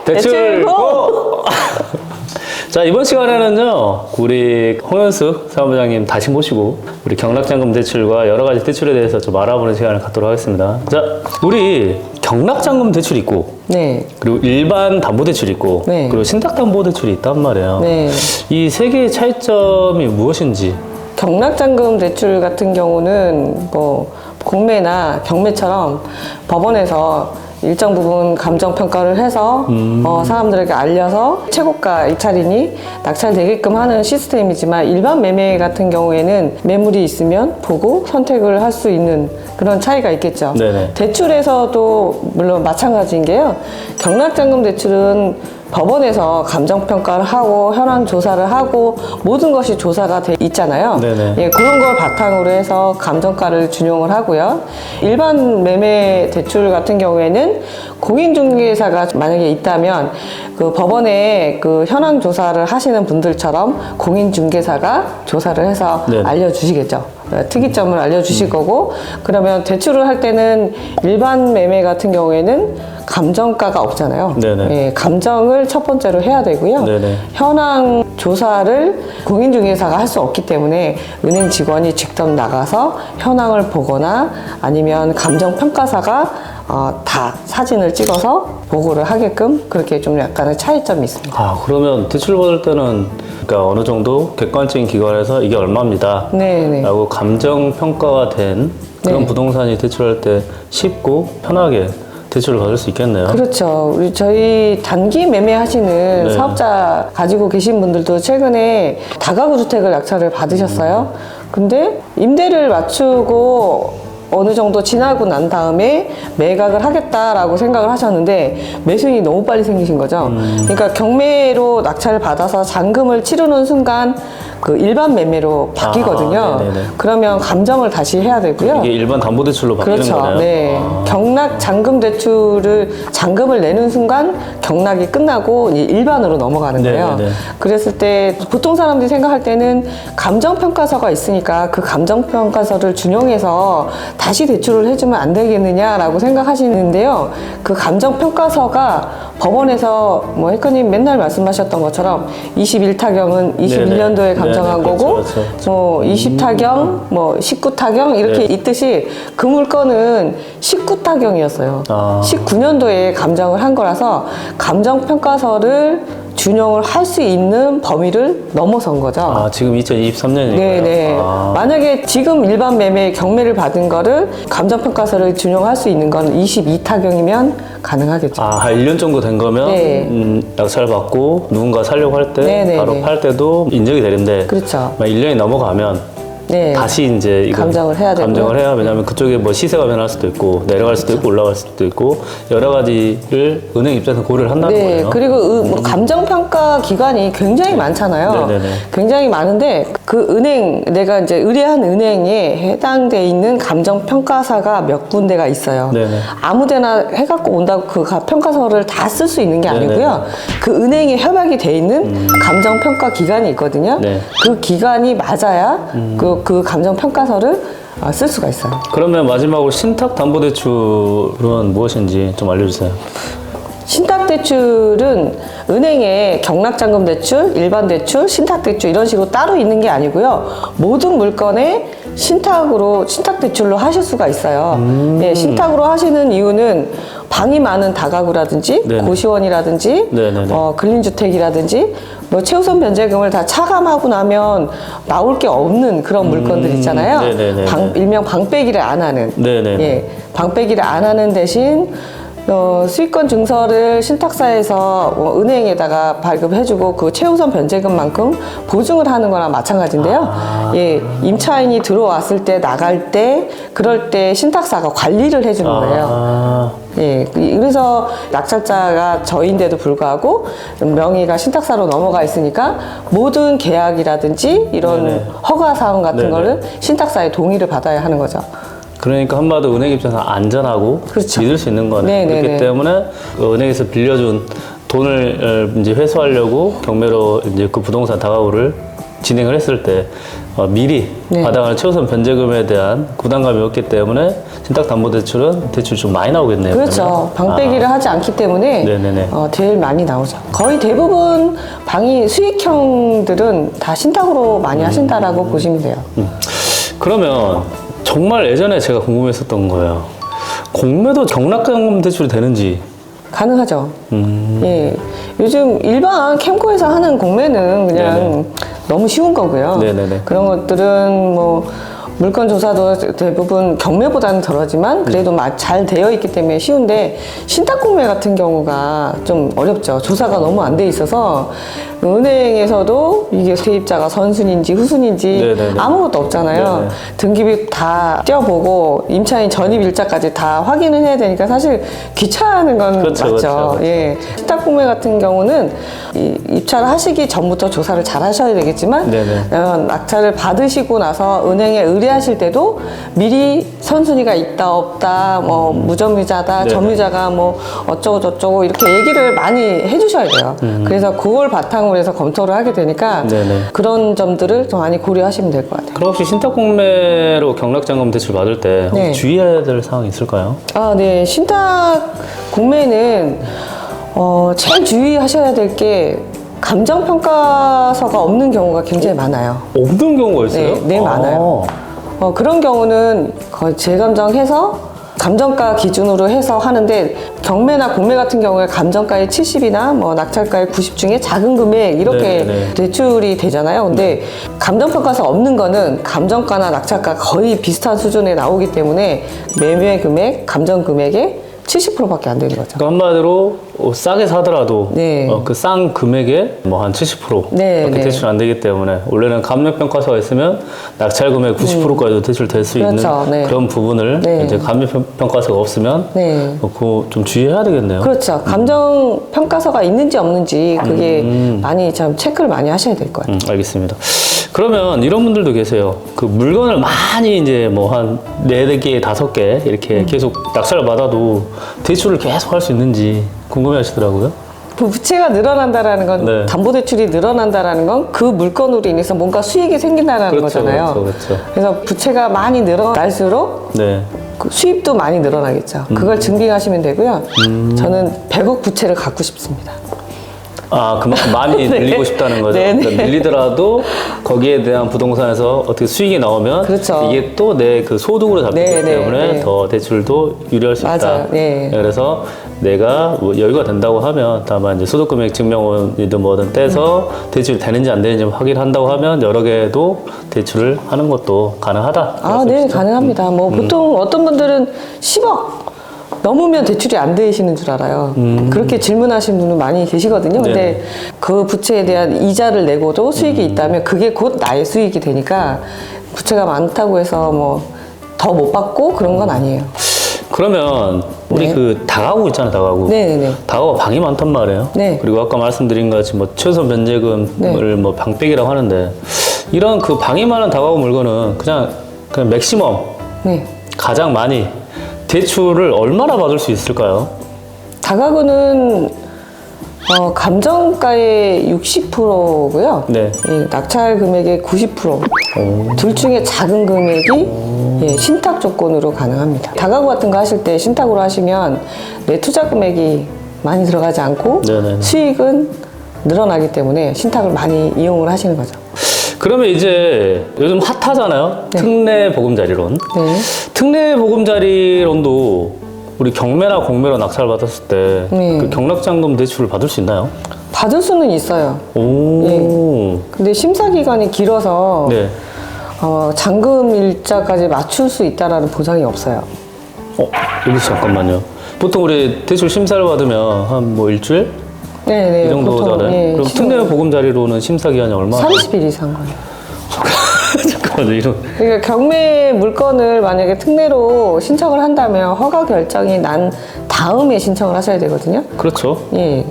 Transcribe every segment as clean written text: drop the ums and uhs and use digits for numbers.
대출고! 자, 이번 시간에는요, 우리 홍현숙 사무장님 다시 모시고, 우리 경락잔금 대출과 여러 가지 대출에 대해서 좀 알아보는 시간을 갖도록 하겠습니다. 자, 우리 경락잔금 대출이 있고, 네. 그리고 일반 담보대출이 있고, 네. 그리고 신탁담보대출이 있단 말이에요. 네. 이 세 개의 차이점이 무엇인지. 경락잔금 대출 같은 경우는 뭐 공매나 경매처럼 법원에서 일정 부분 감정평가를 해서 사람들에게 알려서 최고가 입찰인이 낙찰되게끔 하는 시스템이지만 일반 매매 같은 경우에는 매물이 있으면 보고 선택을 할 수 있는 그런 차이가 있겠죠. 네네. 대출에서도 물론 마찬가지인 게요. 경락잔금 대출은 법원에서 감정평가를 하고 현황 조사를 하고 모든 것이 조사가 돼 있잖아요. 네네. 예, 그런 걸 바탕으로 해서 감정가를 준용을 하고요. 일반 매매 대출 같은 경우에는 공인중개사가 만약에 있다면 그 법원에 그 현황 조사를 하시는 분들처럼 공인중개사가 조사를 해서 네네. 알려주시겠죠. 특이점을 알려주실 거고, 그러면 대출을 할 때는 일반 매매 같은 경우에는 감정가가 없잖아요. 네네. 예, 감정을 첫 번째로 해야 되고요. 네네. 현황 조사를 공인중개사가 할 수 없기 때문에 은행 직원이 직접 나가서 현황을 보거나 아니면 감정평가사가 다 사진을 찍어서 보고를 하게끔 그렇게 좀 약간의 차이점이 있습니다. 아, 그러면 대출 받을 때는 그러니까 어느 정도 객관적인 기관에서 이게 얼마입니다. 네네. 라고 감정평가가 된 그런 네. 부동산이 대출할 때 쉽고 편하게 대출을 받을 수 있겠네요. 그렇죠. 저희 단기 매매하시는 네. 사업자 가지고 계신 분들도 최근에 다가구 주택을 낙찰을 받으셨어요. 근데 임대를 맞추고 어느 정도 지나고 난 다음에 매각을 하겠다라고 생각을 하셨는데 매수인이 너무 빨리 생기신 거죠. 그러니까 경매로 낙찰을 받아서 잔금을 치르는 순간 그 일반 매매로 바뀌거든요. 네네네. 그러면 감정을 다시 해야 되고요. 이게 일반 담보대출로 바뀌는 그렇죠. 거네요. 네. 경락 잔금 대출을 잔금을 내는 순간 경락이 끝나고 이제 일반으로 넘어가는 거예요. 네네네. 그랬을 때 보통 사람들이 생각할 때는 감정평가서가 있으니까 그 감정평가서를 준용해서 다시 대출을 해주면 안 되겠느냐라고 생각하시는데요. 그 감정평가서가 법원에서 뭐 해커님 맨날 말씀하셨던 것처럼 21타경은 21년도에 감정한 네네, 거고 그렇죠, 그렇죠. 뭐 20타경, 뭐 19타경 이렇게 네. 있듯이 그 물건은 19타경이었어요. 아. 19년도에 감정을 한 거라서 감정평가서를 준용을 할 수 있는 범위를 넘어선 거죠. 아, 지금 2023년이니까요. 네네. 아. 만약에 지금 일반 매매 경매를 받은 거를 감정평가서를 준용할 수 있는 건 22타경이면 가능하겠죠. 아, 한 1년 정도 된 거면 네. 낙찰 받고 누군가 살려고 할 때 네네네. 바로 팔 때도 인정이 되는데 그렇죠. 1년이 넘어가면 네. 다시 이제 이거 감정을 해야 되고요. 감정을 해야 왜냐하면 그쪽에 뭐 시세가 변할 수도 있고 내려갈 수도 있고 올라갈 수도 있고 여러 가지를 은행 입장에서 고려를 한다는 네, 거예요. 그리고 뭐 감정평가 기관이 굉장히 많잖아요. 네네네. 굉장히 많은데 그 은행, 내가 이제 의뢰한 은행에 해당돼 있는 감정평가사가 몇 군데가 있어요. 네네. 아무데나 해갖고 온다고 그 평가서를 다 쓸 수 있는 게 아니고요. 네네네. 그 은행에 협약이 돼 있는 감정평가 기관이 있거든요. 네. 그 기관이 맞아야 그 감정평가서를 쓸 수가 있어요. 그러면 마지막으로 신탁담보대출은 무엇인지 좀 알려주세요. 신탁대출은 은행에 경락잔금대출, 일반대출, 신탁대출 이런 식으로 따로 있는 게 아니고요. 모든 물건에 신탁대출로 하실 수가 있어요. 예, 신탁으로 하시는 이유는 방이 많은 다가구라든지 네네. 고시원이라든지 네네네. 근린주택이라든지 뭐 최우선 변제금을 다 차감하고 나면 나올 게 없는 그런 물건들 있잖아요. 네네네네. 일명 방빼기를 안 하는. 네네네. 예, 방빼기를 안 하는 대신 수익권 증서를 신탁사에서 은행에다가 발급해주고 그 최우선 변제금만큼 보증을 하는 거랑 마찬가지인데요. 예, 임차인이 들어왔을 때 나갈 때 그럴 때 신탁사가 관리를 해주는 거예요. 아, 예, 그래서 낙찰자가 저인데도 불구하고 명의가 신탁사로 넘어가 있으니까 모든 계약이라든지 이런 네네. 허가사항 같은 네네. 거를 신탁사의 동의를 받아야 하는 거죠. 그러니까 한마디로 은행 입장에서 안전하고 그렇죠. 믿을 수 있는 거네. 네네네. 그렇기 때문에 그 은행에서 빌려준 돈을 이제 회수하려고 경매로 이제 그 부동산 다가구를 진행을 했을 때 미리 네. 받아가는 최우선 변제금에 대한 부담감이 없기 때문에 신탁담보대출은 대출이 좀 많이 나오겠네요. 그렇죠. 그러면? 방빼기를 하지 않기 때문에 네네네. 제일 많이 나오죠. 거의 대부분 방이 수익형들은 다 신탁으로 많이 하신다라고 보시면 돼요. 그러면 정말 예전에 제가 궁금했었던 거예요. 공매도 경락자금 대출이 되는지. 가능하죠. 예. 요즘 일반 캠코에서 하는 공매는 그냥 네네. 너무 쉬운 거고요. 네네네. 그런 것들은 뭐 물건 조사도 대부분 경매보다는 덜하지만 그래도 잘 되어 있기 때문에 쉬운데 신탁 공매 같은 경우가 좀 어렵죠. 조사가 너무 안 돼 있어서 은행에서도 이게 세입자가 선순인지 후순인지 네네네. 아무것도 없잖아요. 네네. 등기비 다 떼어보고 임차인 전입일자까지 다 확인을 해야 되니까 사실 귀찮은 건 그렇죠, 맞죠. 그렇죠. 예. 신탁 공매 같은 경우는 입찰을 하시기 전부터 조사를 잘 하셔야 되겠지만 네네. 낙찰을 받으시고 나서 은행에 의뢰하실 때도 미리 선순위가 있다 없다 뭐 무점유자다 네네. 점유자가 뭐 어쩌고 저쩌고 이렇게 얘기를 많이 해주셔야 돼요. 그래서 그걸 바탕으로 해서 검토를 하게 되니까 네네. 그런 점들을 좀 많이 고려하시면 될 것 같아요. 그럼 혹시 신탁공매로 경락자금 대출 받을 때 혹시 네. 주의해야 될 사항이 있을까요? 네. 신탁 공매는 제일 주의하셔야 될 게 감정평가서가 없는 경우가 굉장히 많아요. 없는 경우가 있어요? 네, 많아요. 그런 경우는 거의 재감정해서 감정가 기준으로 해서 하는데 경매나 공매 같은 경우에 감정가의 70이나 뭐 낙찰가의 90 중에 작은 금액 이렇게 네네. 대출이 되잖아요. 근데 감정평가서 없는 거는 감정가나 낙찰가 거의 비슷한 수준에 나오기 때문에 매매 금액, 감정 금액의 70%밖에 안 되는 거죠. 그러니까 한마디로 싸게 사더라도 네. 그 싼 금액에 뭐 한 70% 네, 밖에 네. 대출 안 되기 때문에 원래는 감정평가서가 있으면 낙찰 금액 90%까지도 대출될 수 그렇죠. 있는 네. 그런 부분을 네. 이제 감정평가서가 없으면 네. 그거 좀 주의해야 되겠네요. 그렇죠. 감정 평가서가 있는지 없는지 그게 많이 참 체크를 많이 하셔야 될 거예요. 알겠습니다. 그러면 이런 분들도 계세요. 그 물건을 많이 이제 뭐 한 4개, 5개 이렇게 계속 낙찰을 받아도 대출을 계속 할 수 있는지 궁금해 하시더라고요. 부채가 늘어난다라는 건 네. 담보대출이 늘어난다라는 건 그 물건으로 인해서 뭔가 수익이 생긴다는 그렇죠, 거잖아요. 그렇죠. 그래서 부채가 많이 늘어날수록 네. 그 수입도 많이 늘어나겠죠. 그걸 증빙하시면 되고요. 저는 100억 부채를 갖고 싶습니다. 아, 그만큼 많이 네. 늘리고 싶다는 거죠. 네, 네. 그러니까 늘리더라도 거기에 대한 부동산에서 어떻게 수익이 나오면 그렇죠. 이게 또 내 그 소득으로 잡히기 네, 네, 때문에 네. 더 대출도 유리할 수 있다. 맞아요. 네. 그래서 내가 뭐 여유가 된다고 하면 다만 이제 소득금액 증명원이든 뭐든 떼서 대출이 되는지 안 되는지 확인한다고 하면 여러 개도 대출을 하는 것도 가능하다. 아, 네, 가능합니다. 뭐 보통 어떤 분들은 10억 넘으면 대출이 안 되시는 줄 알아요. 그렇게 질문하시는 분은 많이 계시거든요. 근데 네네. 그 부채에 대한 이자를 내고도 수익이 있다면 그게 곧 나의 수익이 되니까 부채가 많다고 해서 뭐 더 못 받고 그런 건 아니에요. 그러면 우리 네. 그 다가구 있잖아요, 다가구. 네네네. 다가구가 방이 많단 말이에요. 네. 그리고 아까 말씀드린 것 같이 뭐 최우선 변제금을 네. 뭐 방빼기라고 하는데 이런 그 방이 많은 다가구 물건은 그냥 맥시멈 네. 가장 많이 대출을 얼마나 받을 수 있을까요? 다가구는 감정가의 60%고요. 네. 낙찰 금액의 90%. 둘 중에 작은 금액이 신탁 조건으로 가능합니다. 다가구 같은 거 하실 때 신탁으로 하시면 내 투자 금액이 많이 들어가지 않고 네네. 수익은 늘어나기 때문에 신탁을 많이 이용을 하시는 거죠. 그러면 이제 요즘 핫하잖아요. 네. 특례 보금자리론. 네. 특례 보금자리론도 우리 경매나 공매로 낙찰 받았을 때 네. 그 경락장금 대출을 받을 수 있나요? 받을 수는 있어요. 오. 근데 심사 기간이 길어서 네. 잔금 일자까지 맞출 수 있다라는 보장이 없어요. 여기서 잠깐만요. 보통 우리 대출 심사를 받으면 한 뭐 일주일? 네네. 이 정도잖아요. 그럼 특례 보금자리로는 심사 기간이 얼마나? 30일 이상 걸려요. 잠깐만요. 이런. 그러니까 경매 물건을 만약에 특례로 신청을 한다면 허가 결정이 난 다음에 신청을 하셔야 되거든요. 그렇죠. 예.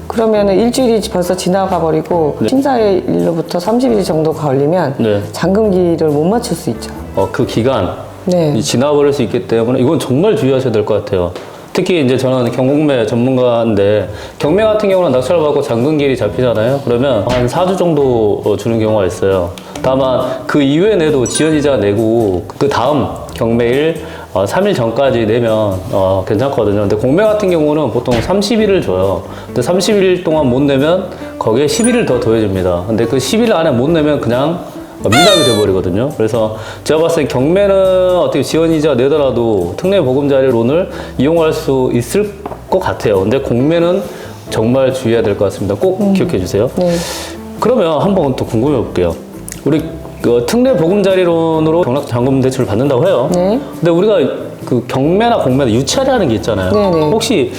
그러면은 일주일이 벌써 지나가 버리고 네. 심사일로부터 30일 정도 걸리면 네. 잔금기를 못 맞출 수 있죠. 그 기간이 네. 지나버릴 수 있기 때문에 이건 정말 주의하셔야 될 것 같아요. 특히 이제 저는 경공매 전문가인데 경매 같은 경우는 낙찰을 받고 잔금기일이 잡히잖아요. 그러면 한 4주 정도 주는 경우가 있어요. 다만 그 이외에도 지연이자 내고 그 다음 경매일 3일 전까지 내면 괜찮거든요. 근데 공매 같은 경우는 보통 30일을 줘요. 근데 30일 동안 못 내면 거기에 10일을 더 더해줍니다. 근데 그 10일 안에 못 내면 그냥 미납이 돼버리거든요. 그래서 제가 봤을 때 경매는 어떻게 지연이자 내더라도 특례 보금자리론을 이용할 수 있을 것 같아요. 근데 공매는 정말 주의해야 될 것 같습니다. 꼭 기억해 주세요. 네. 그러면 한번 또 궁금해 볼게요. 우리 그 특례 보금자리론으로 경락잔금 대출을 받는다고 해요. 네. 근데 우리가 그 경매나 공매나 유찰이라는 게 있잖아요. 네네. 혹시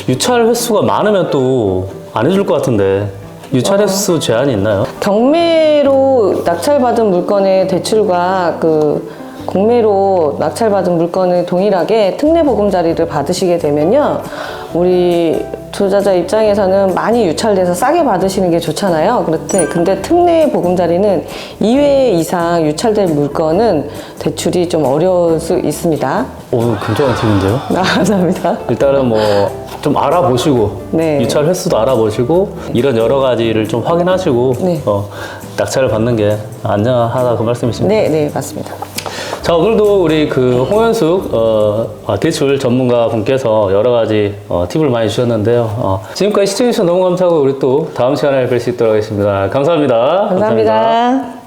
유찰 횟수가 많으면 또 안 해줄 것 같은데 유찰 횟수 제한이 있나요? 경매로 낙찰받은 물건의 대출과 그 공매로 낙찰받은 물건을 동일하게 특례 보금자리를 받으시게 되면요, 우리 투자자 입장에서는 많이 유찰돼서 싸게 받으시는 게 좋잖아요. 근데 특례 보금자리는 2회 이상 유찰된 물건은 대출이 좀 어려울 수 있습니다. 오, 굉장한 팁인데요? 감사합니다. 일단은 뭐 좀 알아보시고 네. 유찰 횟수도 알아보시고 이런 여러 가지를 좀 확인하시고 네. 낙찰을 받는 게 안전하다 그 말씀이십니다. 네, 네, 맞습니다. 자, 오늘도 우리 그 홍현숙 대출 전문가 분께서 여러 가지 팁을 많이 주셨는데요. 지금까지 시청해주셔서 너무 감사하고 우리 또 다음 시간에 뵐 수 있도록 하겠습니다. 감사합니다. 감사합니다.